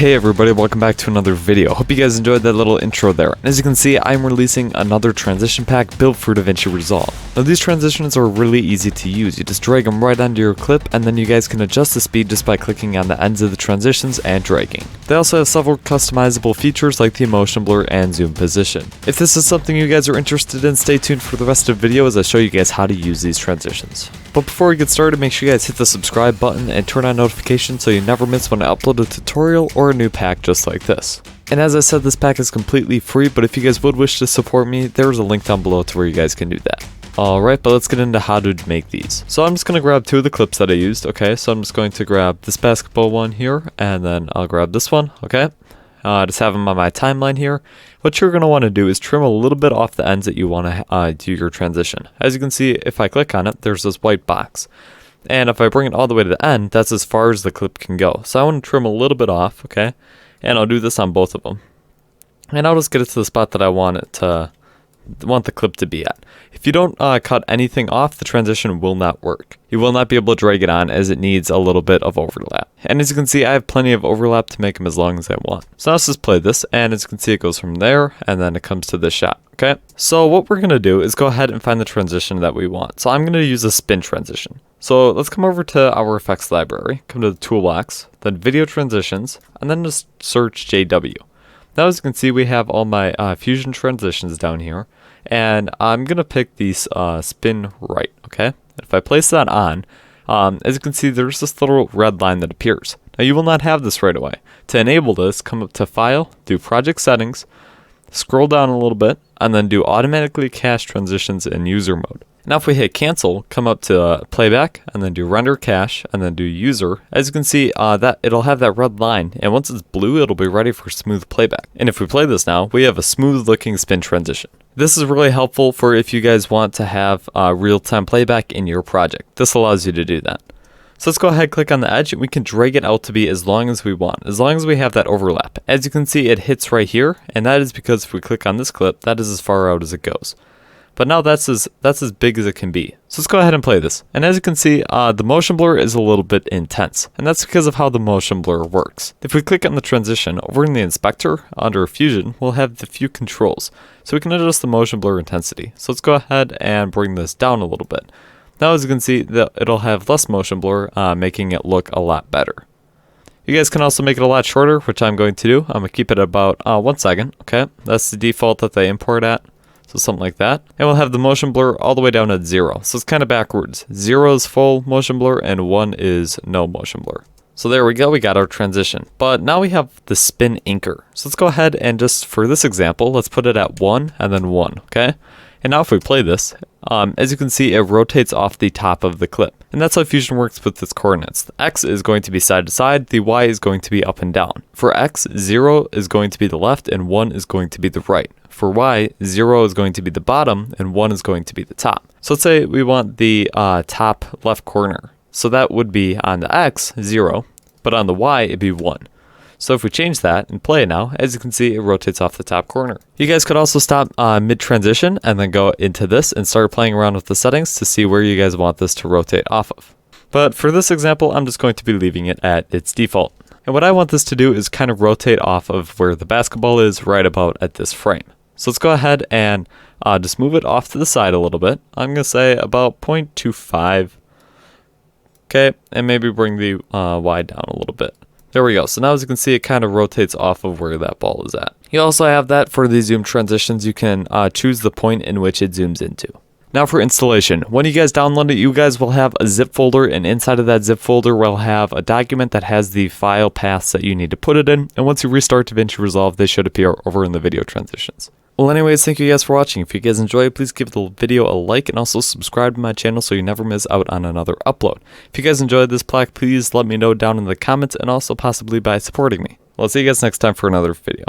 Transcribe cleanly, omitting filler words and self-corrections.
Hey everybody, welcome back to another video. Hope you guys enjoyed that little intro there. As you can see, I'm releasing another transition pack built for Davinci Resolve. Now these transitions are really easy to use. You just drag them right onto your clip and then you guys can adjust the speed just by clicking on the ends of the transitions and dragging. They also have several customizable features like the motion blur and zoom position. If this is something you guys are interested in, stay tuned for the rest of the video as I show you guys how to use these transitions. But before we get started, make sure you guys hit the subscribe button and turn on notifications so you never miss when I upload a tutorial or a new pack just like this. And as I said, this pack is completely free, but if you guys would wish to support me, there's a link down below to where you guys can do that. Alright, but let's get into how to make these. So I'm just going to grab two of the clips that I used, okay? So I'm just going to grab this basketball one here, and then I'll grab this one, okay? Just have them on my timeline here. What you're going to want to do is trim a little bit off the ends that you want to do your transition. As you can see, if I click on it, there's this white box. And if I bring it all the way to the end, that's as far as the clip can go. So I want to trim a little bit off, okay? And I'll do this on both of them. And I'll just get it to the spot that I want the clip to be at. If you don't cut anything off, the transition will not work. You will not be able to drag it on as it needs a little bit of overlap. And as you can see, I have plenty of overlap to make them as long as I want. So now let's just play this, and as you can see, it goes from there, and then it comes to this shot, okay? So what we're going to do is go ahead and find the transition that we want. So I'm going to use a spin transition. So let's come over to our effects library, come to the toolbox, then video transitions, and then just search JW. Now as you can see, we have all my fusion transitions down here, and I'm going to pick these spin right, okay? If I place that on, as you can see, there's this little red line that appears. Now you will not have this right away. To enable this, come up to File, do Project Settings, scroll down a little bit, and then do Automatically Cache Transitions in User Mode. Now if we hit cancel, come up to playback and then do render cache and then do user. As you can see, that it'll have that red line, and once it's blue, it'll be ready for smooth playback. And if we play this now, we have a smooth looking spin transition. This is really helpful for if you guys want to have real-time playback in your project. This allows you to do that. So let's go ahead, click on the edge, and we can drag it out to be as long as we want, as long as we have that overlap. As you can see, it hits right here, and that is because if we click on this clip, that is as far out as it goes. But now that's as big as it can be. So let's go ahead and play this. And as you can see, the motion blur is a little bit intense. And that's because of how the motion blur works. If we click on the transition, over in the inspector, under Fusion, we'll have the few controls. So we can adjust the motion blur intensity. So let's go ahead and bring this down a little bit. Now as you can see, it'll have less motion blur, making it look a lot better. You guys can also make it a lot shorter, which I'm going to do. I'm going to keep it about 1 second, okay? That's the default that they import at. So something like that. And we'll have the motion blur all the way down at 0. So it's kind of backwards. 0 is full motion blur and 1 is no motion blur. So there we go, we got our transition. But now we have the spin anchor. So let's go ahead and just, for this example, let's put it at 1 and then 1, okay? And now if we play this, as you can see, it rotates off the top of the clip. And that's how Fusion works with its coordinates. The X is going to be side to side, the Y is going to be up and down. For X, 0 is going to be the left and 1 is going to be the right. For Y, 0 is going to be the bottom and 1 is going to be the top. So let's say we want the top left corner. So that would be on the X, 0, but on the Y, it'd be 1. So if we change that and play it now, as you can see, it rotates off the top corner. You guys could also stop mid-transition and then go into this and start playing around with the settings to see where you guys want this to rotate off of. But for this example, I'm just going to be leaving it at its default. And what I want this to do is kind of rotate off of where the basketball is right about at this frame. So let's go ahead and just move it off to the side a little bit. I'm going to say about 0.25. Okay, and maybe bring the Y down a little bit. There we go. So now as you can see, it kind of rotates off of where that ball is at. You also have that for the zoom transitions. You can choose the point in which it zooms into. Now for installation. When you guys download it, you guys will have a zip folder, and inside of that zip folder will have a document that has the file paths that you need to put it in. And once you restart Davinci Resolve, they should appear over in the video transitions. Well, anyways, thank you guys for watching. If you guys enjoyed, please give the video a like and also subscribe to my channel so you never miss out on another upload. If you guys enjoyed this plaque, please let me know down in the comments and also possibly by supporting me. Well, I'll see you guys next time for another video.